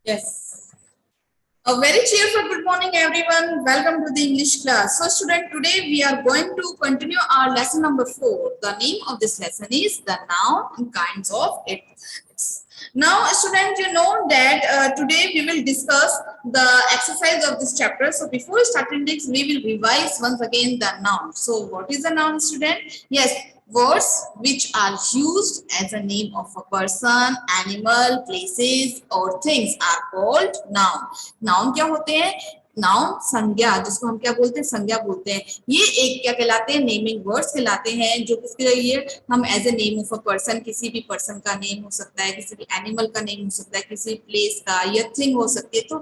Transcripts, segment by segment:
Yes. A very cheerful good morning, everyone. Welcome to the English class. So, student, today we are going to continue our lesson number 4. The name of this lesson is the noun and kinds of it. Now, student, you know that today we will discuss the exercise of this chapter. So, before starting this, we will revise once again the noun. So, what is a noun, student? Yes, words which are used as a name of a person, animal, places or things are called noun. Noun क्या होते हैं? Noun संज्ञा, जिसको हम क्या बोलते हैं? संज्ञा बोलते हैं। ये एक क्या कहलाते हैं? नेमिंग वर्ड्स कहलाते हैं, जो किसके लिए हम as a name of a person, किसी भी पर्सन का नेम हो सकता है, किसी भी एनिमल का नेम हो सकता है, किसी प्लेस का या थिंग हो सकती है। तो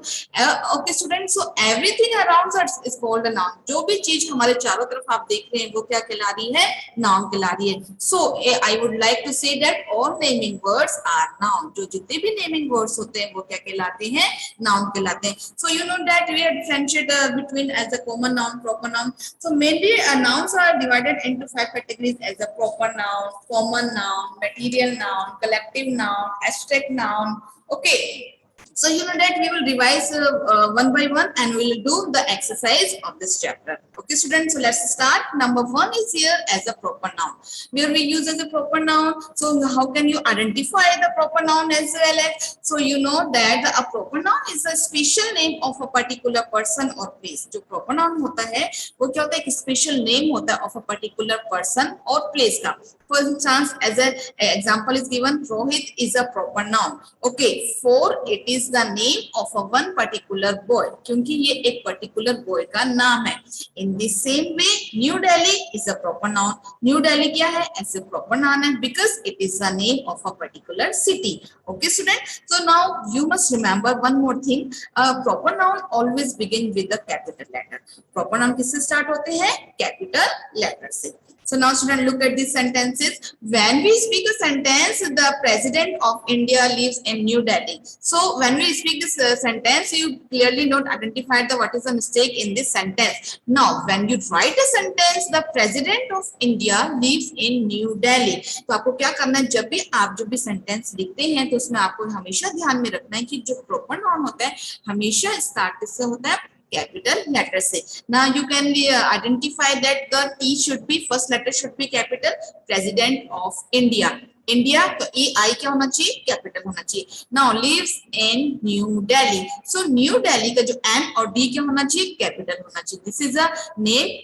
okay student, so everything around us is called a noun. जो भी चीज हमारे चारों तरफ आप देख रहे हैं वो क्या कहला रही है? नाउन कहला रही है। So I would like to say that all naming words are noun. जो जितने भी नेमिंग वर्ड्स होते हैं वो क्या कहलाते हैं? नाउन कहलाते हैं। So you know that we differentiate between as a common noun, proper noun. So mainly nouns are divided into 5 categories as a proper noun, common noun, material noun, collective noun, abstract noun. Okay. So you know that we will revise one by one and we will do the exercise of this chapter. Okay, students. So let's start. Number 1 is here as a proper noun. Where we use as a proper noun. So how can you identify the proper noun as well as? So you know that a proper noun is a special name of a particular person or place. जो proper noun होता है वो क्या होता है? एक special name होता है of a particular person or place का. For instance, as an example is given, Rohit is a proper noun. Okay, for it is the name of a one particular boy. क्योंकि ये एक particular boy का नाम है. In the same way, New Delhi is a proper noun. New Delhi क्या है? ऐसे proper noun है because it is the name of a particular city. Okay, student. So now you must remember one more thing. Proper noun always begin with the capital letter. Proper noun किससे start होते हैं? Capital letter से. So now student, look at these sentences. When we speak a sentence, the president of India lives in New Delhi. So when we speak this sentence, you clearly not identified the what is the mistake in this sentence. Now when you write a sentence, the president of India lives in New Delhi. तो आपको क्या करना है? जब भी आप जो भी सेंटेंस लिखते हैं तो उसमें आपको हमेशा ध्यान में रखना है कि जो प्रॉपर नाउन होता है हमेशा स्टार्ट से होता है capital letter से. Now you can identify that the T should be first letter should be capital. President of India. India तो I क्या होना चाहिए? कैपिटल होना चाहिए. Now lives in New Delhi. So New Delhi का जो N और D क्या होना चाहिए? कैपिटल होना चाहिए. This is a name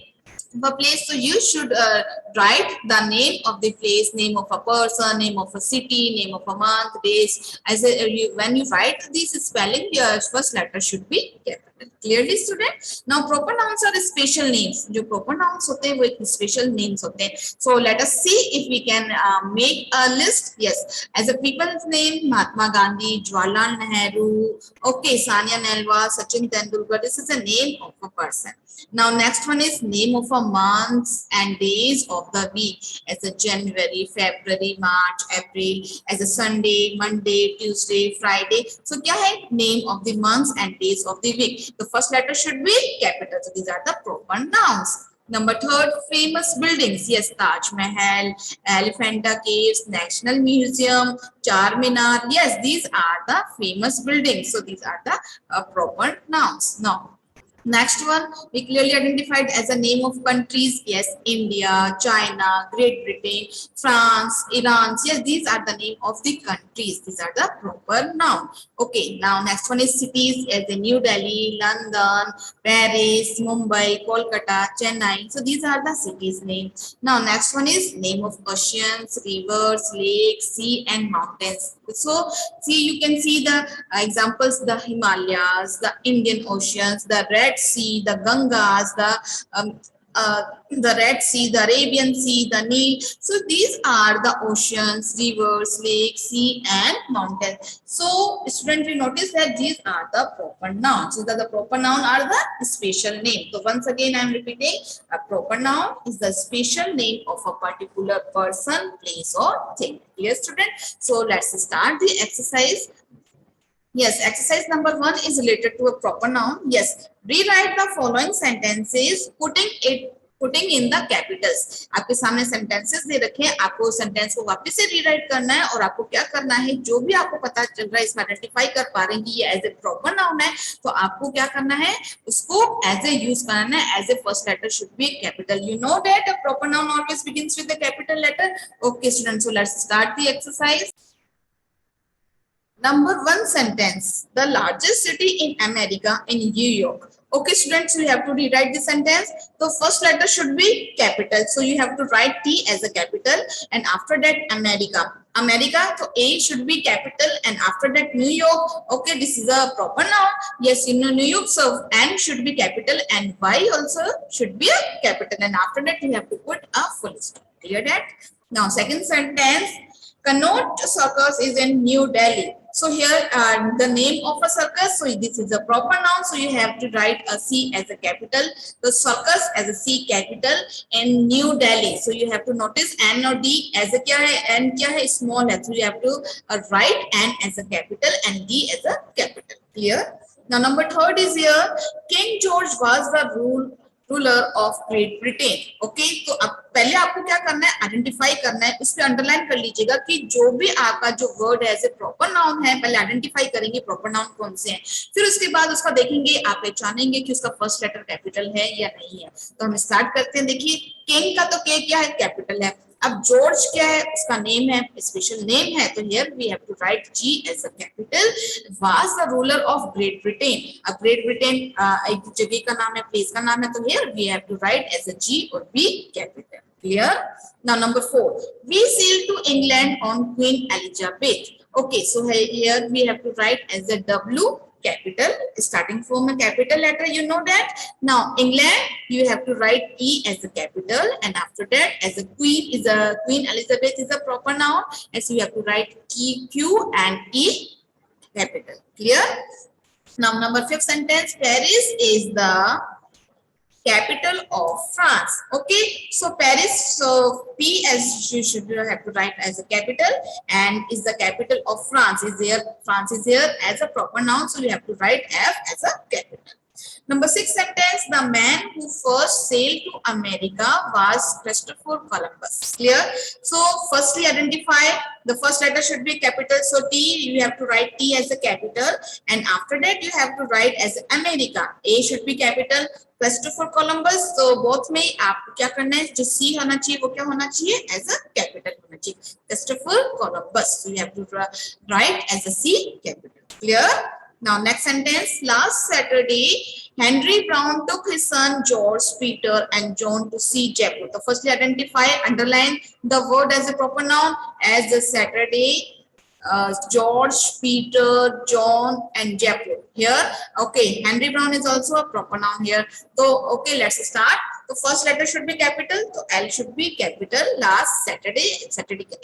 of a place. So you should write the name of the place, name of a person, name of a city, name of a month, days. As when you write this spelling, your first letter should be capital. Clearly, student. Now, proper nouns are special names. जो proper nouns होते हैं वो एक special names होते हैं. So let us see if we can make a list. Yes, as a people's name, Mahatma Gandhi, Jawaharlal Nehru, okay, Sania Nehwal, Sachin Tendulkar. This is a name of a person. Now next one is name of a months and days of the week, as a January, February, March, April, as a Sunday, Monday, Tuesday, Friday. So क्या है? Name of the months and days of the week. The first letter should be capital. So these are the proper nouns. Number 3, famous buildings. Yes, Taj Mahal, Elephanta Caves, National Museum, Charminar. Yes, these are the famous buildings. So these are the proper nouns. Now next one, we clearly identified as a name of countries. Yes, India, China, Great Britain, France, Iran. Yes, these are the name of the countries. These are the proper noun. Okay, now next one is cities as in New Delhi, London, Paris, Mumbai, Kolkata, Chennai. So these are the cities name. Now next one is name of oceans, rivers, lakes, sea and mountains. So see, you can see the examples: the Himalayas, the Indian Oceans, the Red Sea, the Gangas, the Red Sea, the Arabian Sea, the Nile. So these are the oceans, rivers, lakes, sea, and mountains. So student, we notice that these are the proper nouns. So the proper noun are the special name. So once again, I am repeating: a proper noun is the special name of a particular person, place, or thing. Yes, student. So let's start the exercise. Yes, exercise number 1 is related to a proper noun. Yes, rewrite the following sentences, putting it putting in the Capitals. आपके सामने sentences दे रखे हैं, आपको sentence को वापस से rewrite करना है और आपको क्या करना है, जो भी आपको पता चल रहा है, इसमें आइडेंटिफाई कर पा रहे हैं कि ये एज ए प्रॉपर नाउन है, तो आपको क्या करना है, उसको एज ए यूज करना है, as a first letter should be capital. You know that a proper noun always begins with the capital letter. Okay students, so let's start the exercise. Number one sentence, the largest city in America in New York. Okay students, you have to rewrite the sentence. So first letter should be capital, so you have to write T as a capital, and after that America. America, so A should be capital, and after that New York. Okay, this is a proper noun. Yes, you know New York, so N should be capital and Y also should be a capital, and after that you have to put a full stop. Clear that? Now second sentence, Connaught Circus is in New Delhi. So here the name of a circus, so this is a proper noun, so you have to write a C as a capital, the circus as a C capital, in New Delhi. So you have to notice N or D as a क्या है, N क्या है, small है, so you have to write N as a capital and D as a capital. Clear? Now number third is here, King George was the ruler of Great Britain. Okay, तो अब पहले आपको क्या करना है, आइडेंटिफाई करना है, इस पे अंडरलाइन कर लीजिएगा कि जो भी आपका जो वर्ड है एज ए प्रॉपर नाउन है, पहले आइडेंटिफाई करेंगे प्रॉपर नाउन कौन से हैं, फिर उसके बाद उसका देखेंगे, आप पहचानेंगे कि उसका फर्स्ट लेटर कैपिटल है या नहीं है। तो हम स्टार्ट करते हैं। देखिए किंग का तो के क्या है, कैपिटल है। अब जॉर्ज क्या है, उसका नेम है, स्पेशल नेम है, तो here we have to write G as a capital. Was the ruler of Great Britain. अब ग्रेट ब्रिटेन एक जगह का नाम है, प्लेस का नाम है, तो here we have to write as a G और B capital. Clear? Now number 4, we sailed to England on Queen Elizabeth. Okay, so here we have to write as a W capital, starting from a capital letter, you know that. Now England, you have to write E as a capital, and after that as a Queen Elizabeth is a proper noun, as you have to write Q and E capital. Clear? Now number 5th sentence, Paris is the capital of France. Okay, so Paris, so P as you should have to write as a capital, and is the capital of France. Is here, France is here as a proper noun, so you have to write F as a capital. Number 6 sentence, the man who first sailed to America was Christopher Columbus. Clear? So firstly identify, the first letter should be capital, so T, you have to write T as a capital, and after that you have to write as America. A should be capital, Christopher Columbus, तो both में आपको क्या करना है, जो सी होना चाहिए वो क्या होना चाहिए, एज अ कैपिटल होना चाहिए, Christopher Columbus, so you have to write as a C capital. Clear? Now next sentence, last Saturday Henry Brown took his son George, Peter and John to see Jaipur. So firstly identify, underline the word as a proper noun, as a Saturday, George, Peter, John and Jaipur. Here, okay, Henry Brown is also a proper noun here. So okay, let's start. So first letter should be capital, so L should be capital. Last Saturday,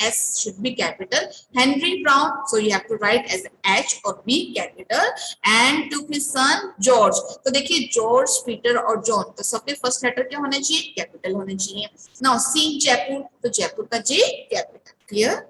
S should be capital. Henry Brown, so you have to write as H or B capital, and took his son George. तो देखिए George, Peter और John, तो सबके first letter क्या होने चाहिए, capital होने चाहिए। Now see Jaipur, तो जयपुर का J capital. Clear?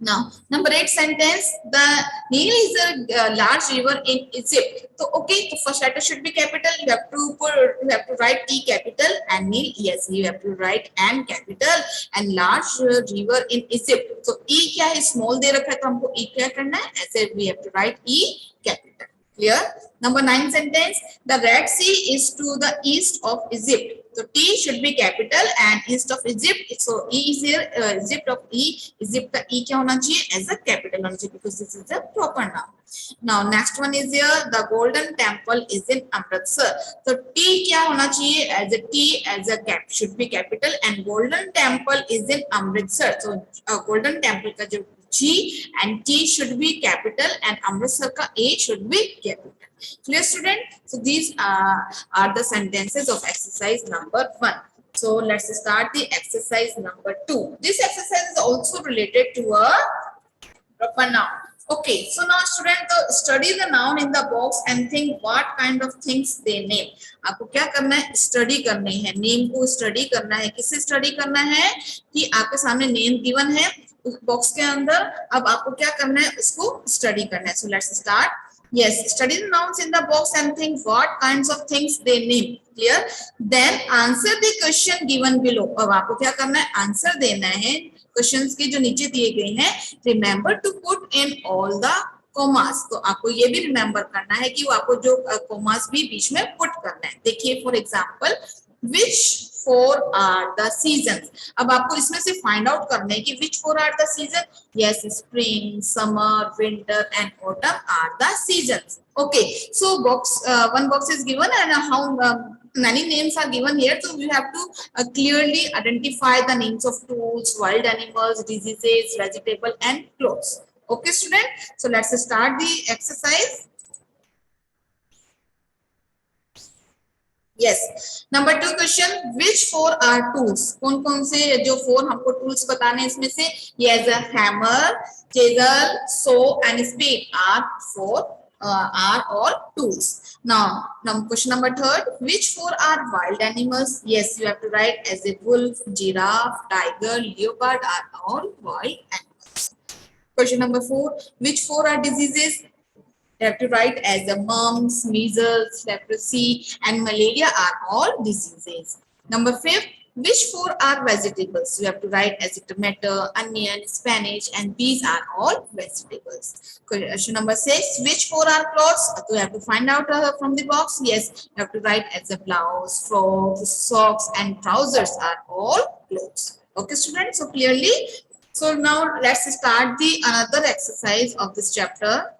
Now number 8 sentence, the Nile is a large river in Egypt. So okay, the first letter should be capital, you have to write T capital, and Nile, yes, you have to write N capital, and large river in Egypt. So E क्या है, small दे रखा है, तो हमको E क्या करना है, ऐसे we have to write E capital. Clear? Number 9 sentence, the Red Sea is to the east of Egypt. So T should be capital and east of Egypt. So E is here, Egypt of E. Egypt का E क्या होना चाहिए, as a capital होना चाहिए, because this is a proper noun. Now next one is here, the Golden Temple is in Amritsar. So T क्या होना चाहिए, as a T as a cap should be capital, and Golden Temple is in Amritsar. So Golden Temple का जो G and T should be capital, and Amritsar का A should be capital. Clear student? So these are the sentences of exercise number 1. So let's start the exercise number 2. This exercise is also related to a proper noun. Okay, so now student, study the noun in the box and think what kind of things they name. आपको क्या करना है, study करनी है, name को study करना है। किससे स्टडी करना है, कि आपके सामने नेम गिवन है उस बॉक्स के अंदर, अब आपको क्या करना है, उसको स्टडी करना है। सो let's start. Yes, study the nouns in the box and think what kinds of things they name. Clear? Then answer the question given below. अब आपको क्या करना है, आंसर देना है क्वेश्चंस के जो नीचे दिए गए हैं. Remember to put in all the commas. तो आपको ये भी रिमेंबर करना है कि वो आपको जो कोमास भी बीच में पुट करना है. देखिए for example, which four are the seasons. अब आपको इसमें से फाइंड आउट करना है कि which four are the season. Yes, spring, summer, winter and autumn are the seasons. Okay, so one box is given and how many names are given here. So we have to clearly identify the names of tools, wild animals, diseases, vegetable and clothes. Okay student, so let's start the exercise. Yes, number 2 question, which four are tools. कौन कौन से जो four हमको tools बताने हैं इसमें से. Yes, a hammer, chisel, saw and spade are four are all tools. Now question number 3, which four are wild animals. Yes, you have to write as a wolf, giraffe, tiger, leopard are all wild animals. Question number 4, which four are diseases. You have to write as the mumps, measles, leprosy, and malaria are all diseases. Number 5, which four are vegetables? You have to write as a tomato, onion, spinach, and these are all vegetables. Question number 6, which four are clothes? So you have to find out from the box. Yes, you have to write as a blouse, frock, socks, and trousers are all clothes. Okay, students. So clearly, so now let's start the another exercise of this chapter.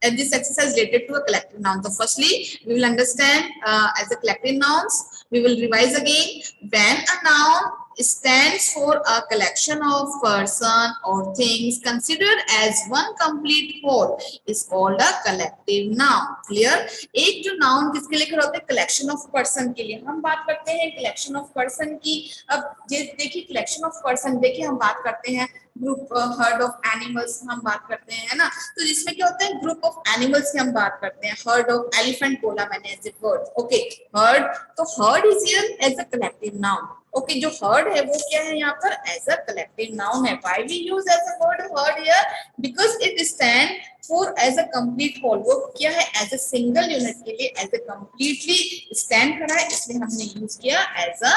And this exercise related to a collective noun. So firstly, we will understand as a collective nouns. We will revise again. When a noun stands for a collection of person or things considered as one complete whole is called a collective noun. Clear? एक जो noun किसके लिए खड़ा होता है, collection of person के लिए. हम बात करते हैं collection of person की. अब देखिए collection of person, देखिए हम बात करते हैं ग्रुप हर्ड ऑफ एनिमल्स हम बात करते हैं ना. तो जिसमें क्या होता है, ग्रुप ऑफ एनिमल्स की हम बात करते हैं. हर्ड ऑफ एलिफेंट बोला मैंने as a word. Okay, herd. तो herd is here as a collective noun. Okay, जो हर्ड है वो क्या है यहाँ पर, एज अ कलेक्टिव नाउन है. Why we use as a word herd here, because it stand for as a complete whole. वो क्या है, एज अ सिंगल यूनिट के लिए एज अ कंप्लीटली स्टैंड करा है, इसलिए हमने यूज किया as a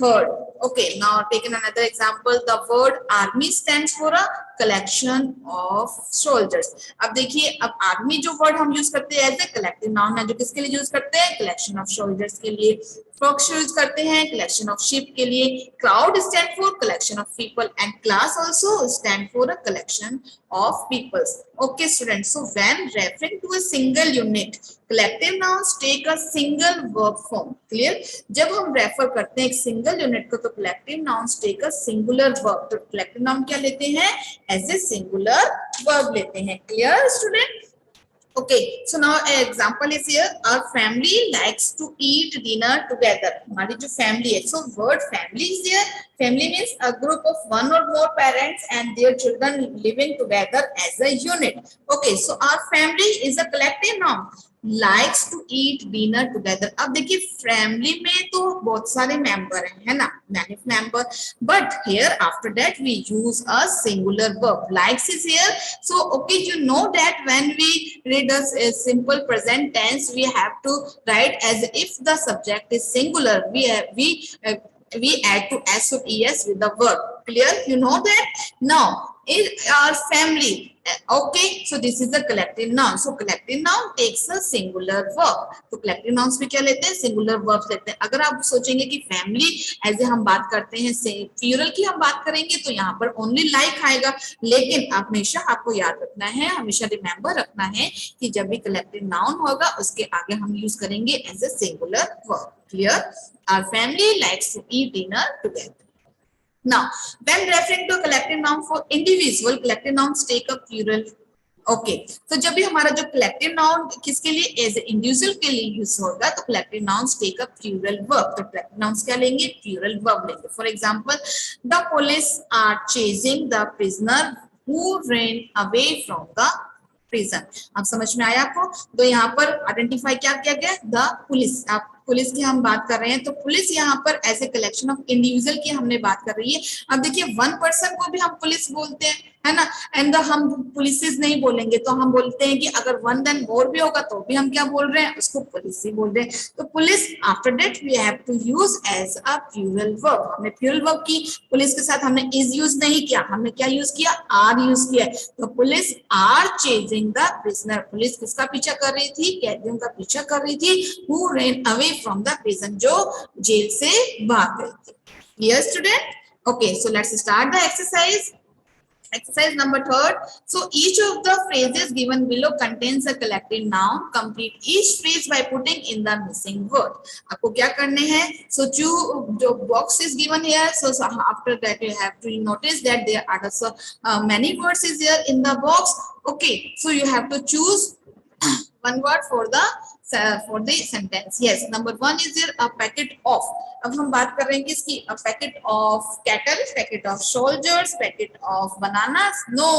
herd. Okay, now take another example. The word army stands for a collection of soldiers. अब देखिए, अब आर्मी जो वर्ड हम यूज करते हैं एज ए कलेक्टिव नाउन है, जो किसके लिए यूज करते हैं, कलेक्शन ऑफ सोल्जर्स के लिए. फ्रॉक्स यूज करते हैं कलेक्शन ऑफ शिप के लिए. Crowd stand for collection of people and class also stand for a collection of peoples. Okay students, so when referring to a single unit, collective nouns take a single verb form. Clear? जब हम refer करते हैं एक single unit को तो collective nouns take a singular verb. तो collective noun क्या लेते हैं, एज ए सिंगुलर verb लेते हैं. Clear student? Okay, so now an example is here. Our family likes to eat dinner together. हमारी जो family है, so word family is there. Family means a group of one or more parents and their children living together as a unit. Okay, so our family is a collective noun. Likes to eat dinner together. अब देखिए family में तो बहुत सारे member हैं, है ना, many member. But here after that we use a singular verb. Likes is here. So okay, you know that when we read a simple present tense, we have to write as if the subject is singular. We add to s or es with the verb. Clear? You know that? Now in our family, okay, so this is the collective noun. So collective noun takes a singular verb. तो collective nouns में क्या लेते हैं, singular verbs लेते हैं. अगर आप सोचेंगे कि family ऐसे हम बात करते हैं प्लूरल की हम बात करेंगे तो यहाँ पर only like आएगा. लेकिन हमेशा आपको याद रखना है, हमेशा रिमेम्बर रखना है कि जब भी collective noun होगा उसके आगे हम यूज करेंगे as a singular verb. Clear? Our family likes to eat dinner together. Now, when referring to a collective noun for individual, collective nouns take a plural. Okay, तो जब भी हमारा जो collective noun किसके लिए, as individual के लिए use होगा तो collective nouns take a plural verb. तो collective nouns क्या लेंगे, plural verb लेंगे. For example, the police are chasing the prisoner who ran away from the prison. आप समझ में आया आपको? तो यहाँ पर आइडेंटिफाई क्या किया गया, द पुलिस. आप पुलिस की हम बात कर रहे हैं तो पुलिस यहाँ पर ऐसे कलेक्शन ऑफ इंडिविजुअल की हमने बात कर रही है. अब देखिए वन पर्सन को भी हम पुलिस बोलते हैं, है ना। एंड हम पुलिसेस नहीं बोलेंगे, तो हम बोलते हैं कि अगर वन देन मोर भी होगा तो भी हम क्या बोल रहे हैं, उसको पुलिस ही बोल रहे हैं। तो police after that we have to use as a plural verb. हमने प्लूरल वर्ब की पुलिस के साथ हमने इज यूज नहीं किया, हमने क्या यूज किया, आर यूज किया। तो police are chasing the prisoner. Police किसका पीछा कर रही थी, कैदियों का पीछा कर रही थी। Who ran away from the prison, जो जेल से भाग गए थे। Clear student? Okay, so let's start the exercise. Exercise number 3rd. So each of the phrases given below contains a collective noun. Complete each phrase by putting in the missing word. आपको क्या करने हैं? So जो box is given here. So after that you have to notice that there are also many words is here in the box. Okay, so you have to choose one word for the sentence. Yes, number 1 is here a packet of. अब हम बात कर रहे हैं किसकी, a packet of cattle, packet of soldiers, packet of bananas. No,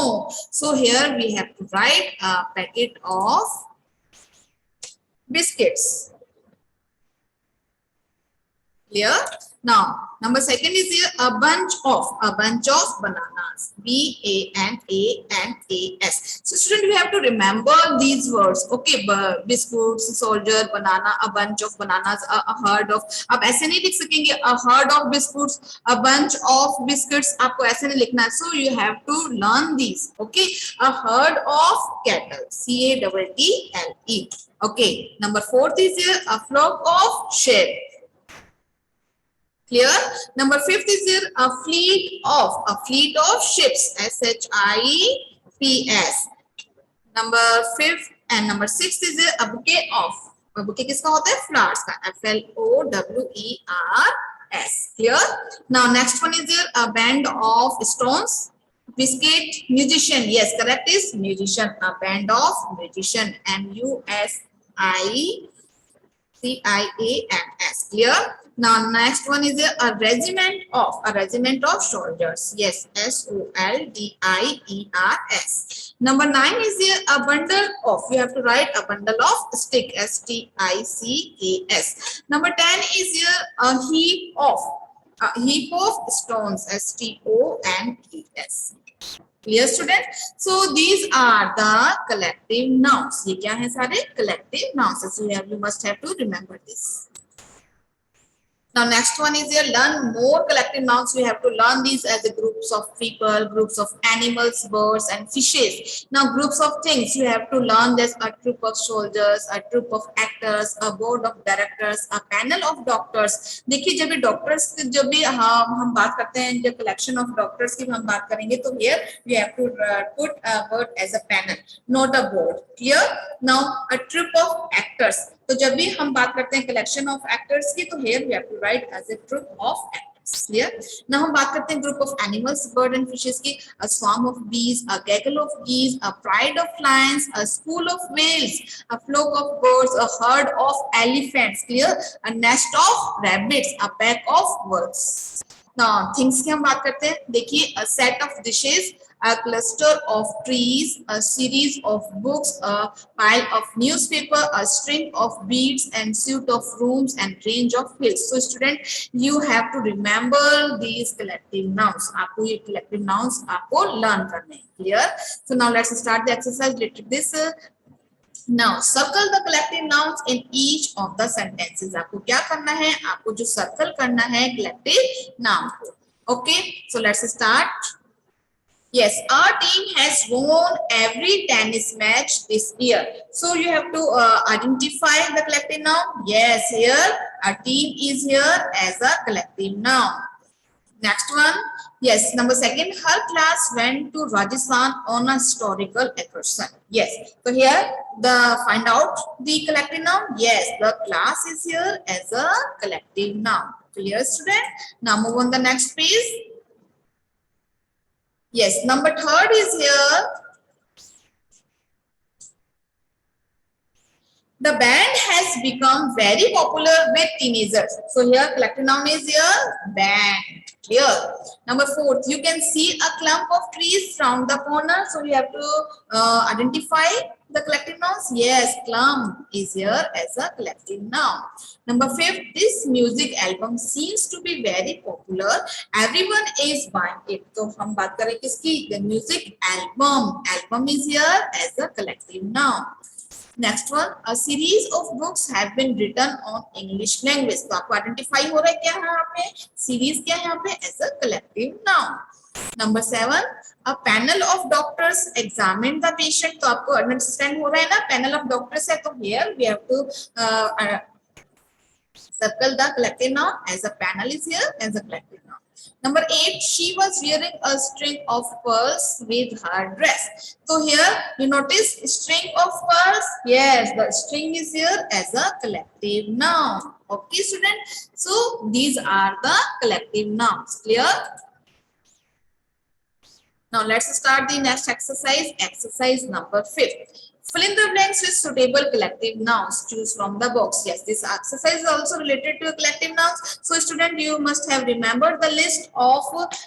so here we have to write a packet of biscuits. Clear? Now, number 2nd is here a bunch of bananas. BANANAS. So student, we have to remember these words. Okay, biscuits, soldier, banana, a bunch of bananas, a herd of. आप ऐसे नहीं लिख सकेंगे a herd of biscuits, a bunch of biscuits. आपको ऐसे नहीं लिखना है. So you have to learn these. Okay, a herd of cattle. CATTLE. Okay, number 4th is here a flock of sheep. Clear? Number 5th is here a fleet of ships. SHIPS. Number 5th and number 6th is here a bouquet of. bouquet किसका होता है, flowers का. FLOWERS. Clear? Now next one is here a band of stones. Biscuit, musician. Yes, correct is musician. A band of musician. MUSICIANS. Clear? Now next one is a regiment of soldiers. Yes, SOLDIERS. Number 9 is here a bundle of. You have to write a bundle of stick. STICKS. Number 10 is here a heap of stones. STONES. Clear student? So these are the collective nouns. ये क्या है सारे collective nouns. So you must have to remember this. Now next one is here learn more collective nouns. We have to learn these as the groups of people, groups of animals, birds and fishes. Now groups of things you have to learn this: a troop of soldiers, a troop of actors, a board of directors, a panel of doctors. देखिए जब भी doctors जब भी हम बात करते हैं जब कलेक्शन ऑफ डॉक्टर्स की हम बात करेंगे तो here we have to put a word as a panel, not a board. Clear? Now a troop of actors. तो जब भी हम बात करते हैं कलेक्शन ऑफ एक्टर्स की तो here we have to write as a group of actors. Clear? Now हम बात करते हैं group of animals, bird and fishes की. A swarm of bees, a gaggle of geese, a pride of lions, a school of whales, a flock of birds, a herd of elephants. Clear? A nest of rabbits, a pack of birds. Now things की हम बात करते हैं. देखिए a set of dishes, a cluster of trees, a series of books, a pile of newspaper, a string of beads and suite of rooms and range of hills. So student, you have to remember these collective nouns. आपको ये collective nouns आपको learn करने हैं. Clear? So now let's start the exercise related to this. Now circle the collective nouns in each of the sentences. आपको क्या करना है, आपको जो circle करना है collective noun को. Okay, so let's start. Yes, our team has won every tennis match this year. So you have to identify the collective noun. Yes, here our team is here as a collective noun. Next one. Yes, number 2nd, her class went to Rajasthan on a historical excursion. Yes, so here find out the collective noun. Yes, the class is here as a collective noun. Clear student? Now move on the next page. Yes, number 3rd is here. The band has become very popular with teenagers. So here collective noun is here band. Clear. Number 4, you can see a clump of trees round the corner. So we have to identify the collective nouns. Yes, clump is here as a collective noun. Number 5, this music album seems to be very popular. Everyone is buying it. So हम बात करें किसकी? The music album. Album is here as a collective noun. Next one, a series of books have been written on English language. तो आपको identify हो रहा है क्या है यहाँ पे? Series क्या है यहाँ पे? As a collective noun. Number 7, a panel of doctors examined the patient. तो आपको understand हो रहा है ना? Panel of doctors है तो here we have to circle the collective noun as a panel is here as a collective noun. Number 8, she was wearing a string of pearls with her dress. So here you notice string of pearls. Yes, the string is here as a collective noun. Okay, student. So these are the collective nouns. Clear? Now let's start the next exercise. Exercise number 5. Fill in the blanks with suitable collective nouns. Choose from the box. Yes, this exercise is also related to collective nouns. So student, you must have remembered the list of,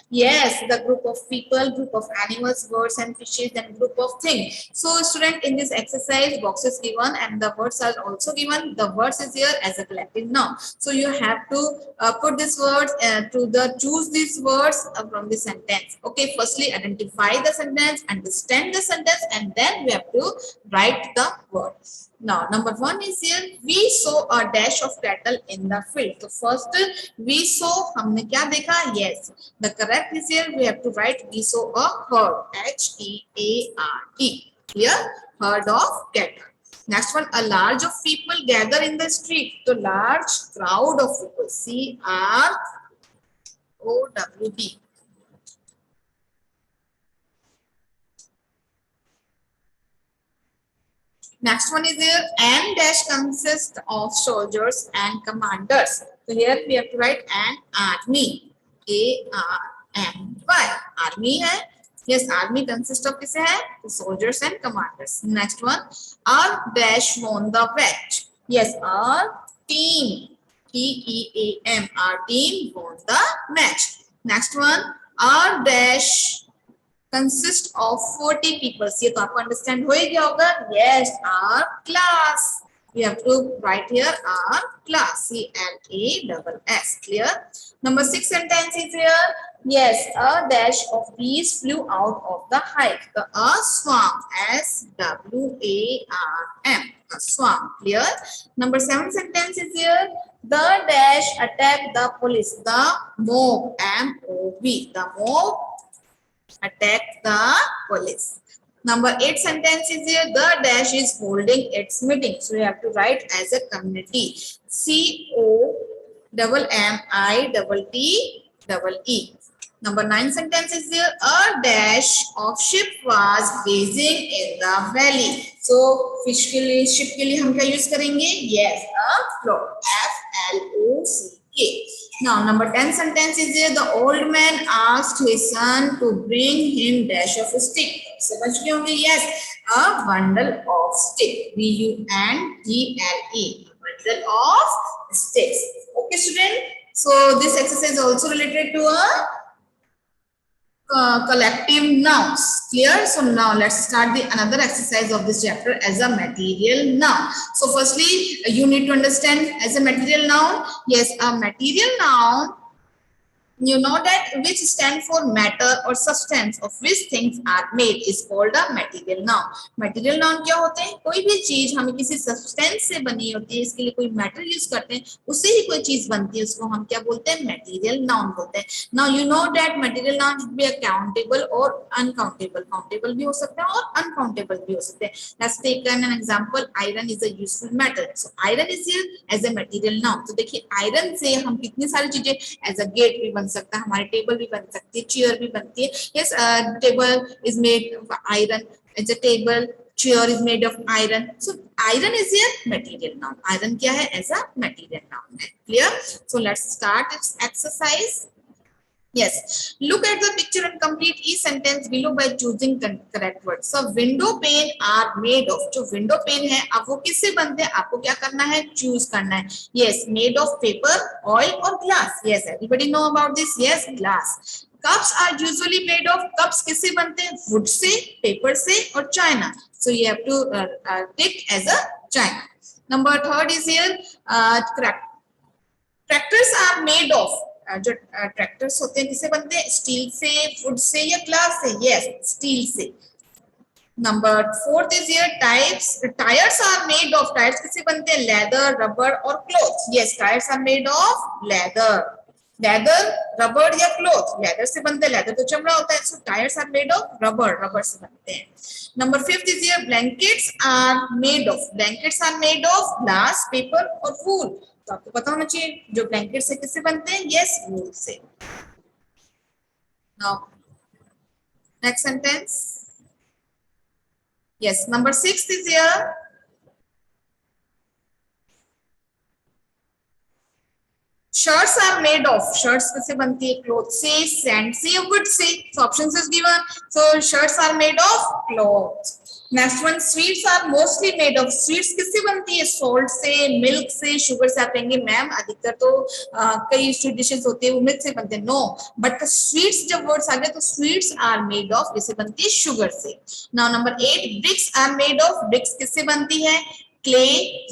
yes, the group of people, group of animals, birds and fishes, and group of things. So student, in this exercise, box is given and the words are also given. The words is here as a collective noun. So you have to put these words choose these words from the sentence. Okay, firstly identify the sentence, understand the sentence, and then we have to write the word. Now number 1 is here, we saw a dash of cattle in the field. So first we saw, हमने क्या देखा? Yes, the correct is here, we have to write we saw a herd, H-E-A-R-D. Clear? Herd of cattle. Next one, a large of people gather in the street. So large crowd of people, C-R-O-W-D. Next one is here, and dash consists of soldiers and commanders. So here we have to write an army, A-R-M-Y. Army है. Yes, army consists of किसे है? The soldiers and commanders. Next one, our dash won the match. Yes, our team, T-E-A-M. Our team won the match. Next one, our dash consist of 40 people. ये तो आपको understand हो ही गया होगा. Yes, our class. We have to write here our class, C-L-A-S-S. Clear? Number 6 sentence is here. Yes, a dash of bees flew out of the hive. The swarm, S-W-A-R-M. A swarm. Clear? Number 7 sentence is here. The dash attacked the police. The mob, M-O-B. The mob attack the police. Number 8 sentence is here. The dash is holding its meeting. So you have to write as a community. C-O-M-M-I-T-T-E. Number 9 sentence is here. A dash of ship was gazing in the valley. So fish के लिए, ship के लिए हम क्या use करेंगे? Yes, a float. F-L-O-C-K. Now, number 10 sentence is here. The old man asked his son to bring him dash of a stick. समझ गए होंगे? Yes, a bundle of stick. B-U-N-D-L-E. Bundle of sticks. Okay, student. So this exercise is also related to a collective nouns. Clear? So now let's start the another exercise of this chapter as a material noun. So firstly, you need to understand as a material noun. Yes, a material noun, you know that which stand for matter or substance of which things are made is called a material noun. Material noun क्या होते हैं? कोई भी चीज हमें किसी substance से बनी होती है, इसके लिए कोई matter use करते हैं, उससे ही कोई चीज बनती है, उसको हम क्या बोलते हैं? Material noun बोलते हैं. Now you know that material noun should be countable or uncountable. Countable भी हो सकते हैं और uncountable भी हो सकते हैं. Let's take an example. Iron is a useful metal. So iron is here as a material noun. तो देखिए iron से हम कितनी सारी चीजें as a gate भी बन सकता है, हमारी टेबल भी बन सकती है, चेयर भी बनती है. Yes, table is made of iron. It's a table. Chair is made of iron. So iron is here material noun. Iron क्या है? As a material noun है. Clear? So let's start its exercise. Yes, look at the picture and complete each sentence below by choosing correct word. So window pane are made of, जो window pane है अब वो किससे बनते हैं, आपको क्या करना है, choose करना है. Yes, made of paper, oil और glass. Yes, everybody know about this. Yes, glass. Cups are usually made of, cups किससे बनते हैं, wood से, paper से और china. So you have to take as a china. Number third is here, tractors are made of, जो tractors होते हैं किससे बनते हैं, स्टील से, वुड से या ग्लास से. यस, स्टील से. Number fourth is here, tyres are made of, tyres किससे बनते हैं, लेदर, रबर और cloth. Yes, tyres are made of leather, rubber या क्लॉथ. लेदर से बनते हैं, लेदर तो चमड़ा होता है, so tyres are made of rubber, rubber से बनते हैं. Number fifth is here, blankets are made of glass, paper और वूल. तो आपको पता होना चाहिए जो ब्लैंकेट से किससे बनते हैं, यस, वूल से. Now next sentence. Yes, number 6 is here, shirts are made of, shirts किससे बनती है, क्लॉथ से, सैंड से या वुड से. So options is given, so shirts are made of cloth. Next one, sweets are mostly made of, sweets किससे बनती है, सॉल्ट से, मिल्क से, शुगर से. आप कहेंगे मैम अधिकतर तो कई स्वीट डिशेस होती है वो मिल्क से बनते हैं. नो, बट स्वीट्स जब वर्ड्स आ गए तो स्वीट्स आर मेड ऑफ किससे बनती है, शुगर से. नाउ number 8, bricks are made of, bricks किससे बनती है, क्ले,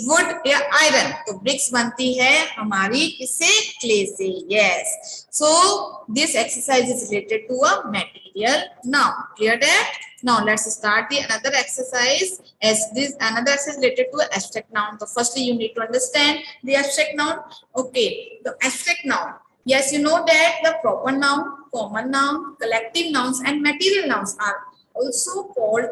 वुड या आयरन. तो ब्रिक्स बनती है हमारी किससे, क्ले से. Yes, so this exercise is related to a material. Now clear that. Now let's start the another exercise, as this another exercise related to abstract noun. So firstly you need to understand the abstract noun. Okay, the abstract noun, yes, you know that the proper noun, common noun, collective nouns and material nouns are also called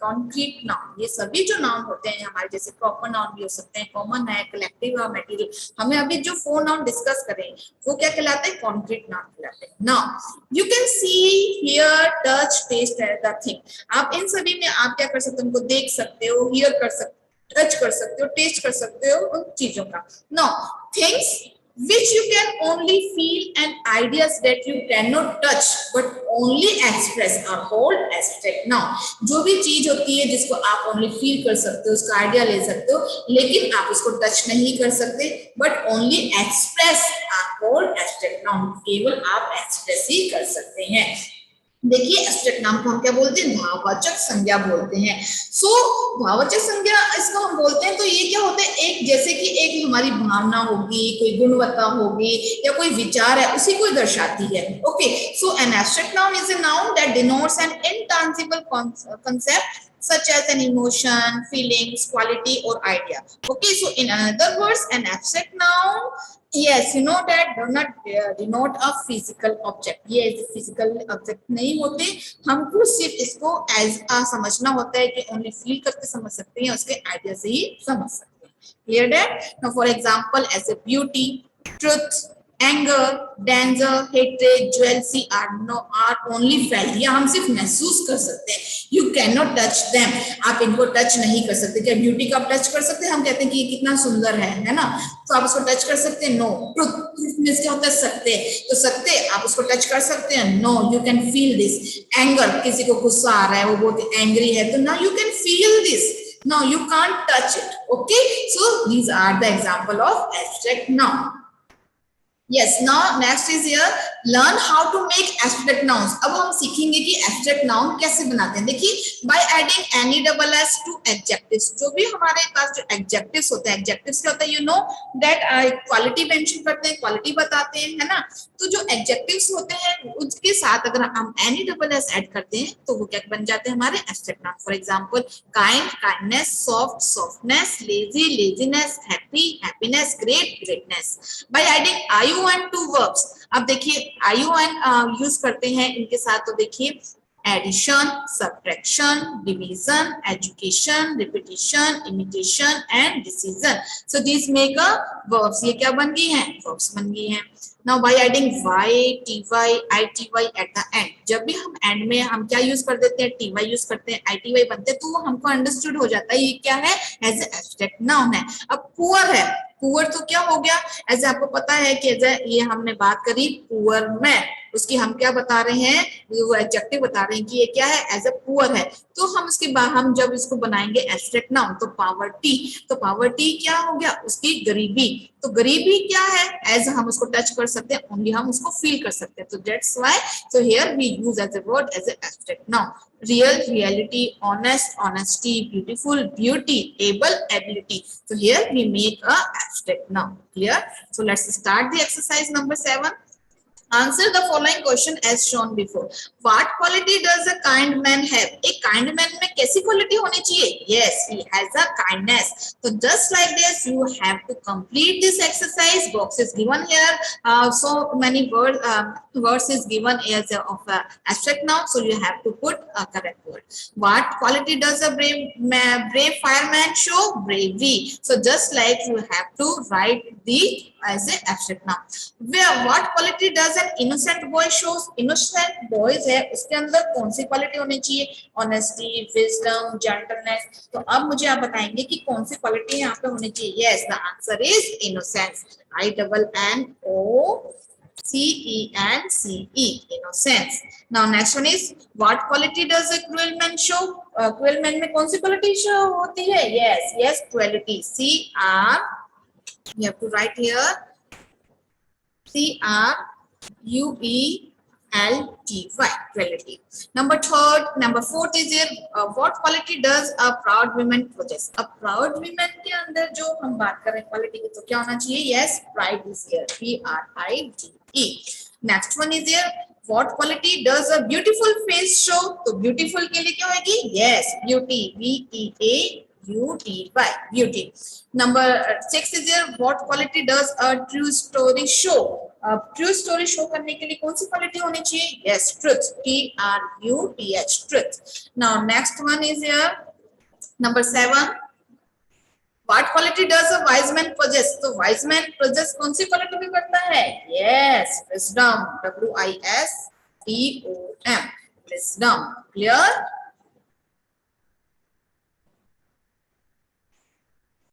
concrete noun. ये सभी जो noun होते हैं हमारे, जैसे proper noun भी हो सकते हैं, कॉमन है, कलेक्टिव और मटेरियल. हमें अभी जो 4 नाउन डिस्कस करें वो क्या कहलाते हैं, कॉन्क्रीट नाउन कहलाते हैं. Now you can see, hear, touch, taste the thing. आप इन सभी में आप क्या कर सकते हो, उनको देख सकते हो, हियर कर सकते हो, टच कर सकते हो, टेस्ट कर सकते हो उन चीजों का. Now things which you can only feel and ideas that you cannot touch but only express are called abstract noun. जो भी चीज होती है जिसको आप only feel कर सकते हो, उसका आइडिया ले सकते हो, लेकिन आप उसको टच नहीं कर सकते, but only express are called abstract noun. केवल आप एक्सप्रेस ही कर सकते हैं. देखिए एब्स्ट्रैक्ट नाम को हम क्या बोलते हैं, भाववाचक संज्ञा बोलते हैं. सो भाववाचक संज्ञा इसको हम बोलते हैं. तो ये क्या होता है, एक जैसे कि एक हमारी भावना होगी, कोई गुणवत्ता होगी या कोई विचार है, उसी को दर्शाती है. Okay, so an abstract noun is a noun that denotes N intangible concept such as an emotion, feelings, quality or idea. Okay, so in other words, an abstract noun, yes, you know that do not denote a physical object. ये physical object नहीं होते, हमको सिर्फ इसको as a समझना होता है कि only feel करके समझ सकते हैं, उसके idea से ही समझ सकते हैं. Clear that? Now for example, as a beauty, truth, anger, danger, hatred, jealousy are only felt. या हम सिर्फ महसूस कर सकते हैं. You cannot touch them. आप इनको टच नहीं कर सकते. क्या ब्यूटी का आप टच कर सकते हैं, हम कहते हैं कि ये कितना सुंदर है ना, तो आप उसको टच कर सकते हैं, नो. ट्रुथ मींस क्या होता है, सत्य. तो सत्य आप उसको टच कर सकते हैं, no. You can feel this. Anger, किसी को गुस्सा आ रहा है, वो बहुत एंग्री है, तो ना you can feel this. No, you can't touch it. Okay, so these are the example of abstract noun. Yes, now next is here, learn how to make abstract nouns. अब हम सीखेंगे कि abstract noun कैसे बनाते हैं. देखिए, by adding any double s to adjectives. जो भी हमारे पास जो adjectives होते हैं, adjectives क्या होता है, you know that quality mention करते हैं, quality बताते हैं, है ना. तो जो adjectives होते हैं उसके साथ अगर हम any double s ऐड करते हैं तो वो क्या बन जाते हैं हमारे abstract noun. For example, kind, kindness, soft, softness, lazy, laziness, happy, happiness, great, greatness. By adding IUN to verbs. अब देखिए IUN यूज करते हैं इनके साथ, तो देखिए addition, subtraction, division, education, repetition, imitation and decision. So this make a verbs. ये क्या बन गई हैं, वर्ब्स बन गई हैं. Now by adding y, ty, ity at the end. जब भी हम एंड में हम क्या यूज कर देते हैं, ty यूज करते हैं, ity बनते हैं, तो वो हमको अंडरस्टूड हो जाता है ये क्या है, एज ए एब्स्ट्रैक्ट नाउन है. अब पुअर है, पुअर तो क्या हो गया, ऐसे आपको पता है कि ये हमने बात करी पुअर मैन, उसकी हम क्या बता रहे हैं, वो एडजेक्टिव बता रहे हैं कि ये क्या है, एज अ पुअर है। तो हम उसके बाद हम जब इसको बनाएंगे एब्स्ट्रैक्ट नाउन, तो पावर्टी, तो पावर्टी क्या हो गया, उसकी गरीबी। तो गरीबी क्या है, एज हम उसको टच कर सकते हैं, ओनली हम उसको फील कर सकते हैं। तो that's why so here we use as a word as a abstract noun. Real, reality, honest, honesty, beautiful, beauty, able, ability. So here we make a abstract noun. Clear? So let's start the exercise number 7. Answer the following question as shown before. What quality does a kind man have? A kind man में कैसी quality होनी चाहिए? Yes, he has a kindness. So just like this, you have to complete this exercise. Box is given here. So many words is given as of abstract noun. So you have to put a correct word. What quality does a brave fireman show? Bravery. So just like you have to write the as a abstract noun. Where what quality does an innocent boy shows? Innocent boys है, उसके अंदर कौन सी quality होनी चाहिए? Honesty, wisdom, gentleness. तो अब मुझे आप बताएंगे कि कौन सी क्वालिटी यहाँ पे होनी चाहिए? Yes, the answer is innocence. INNOCENCE, innocence. Now next one is what quality does a cruel man show? Cruel man में कौन सी क्वालिटी शो होती है? Yes, cruelty. CR, you have to write here CRUELTY, cruelty. Number fourth is here, what quality does a proud woman possess? A proud woman के अंदर जो हम बात कर रहे हैं क्वालिटी की, तो क्या होना चाहिए? Yes, pride is here. PRIDE. Next one is here, what quality does a beautiful face show? तो beautiful के लिए क्या होगी? Yes, beauty. BEAUTY, beauty. Number 6 is here, what quality does a true story show? True story show करने के लिए कौन सी quality होनी चाहिए? Yes, truth. TRUTH, truth. Now next one is here number 7. What quality does a wise man possess? तो wise man possess कौन सी quality भी करता है? Yes, wisdom. WISDOM, wisdom. Clear?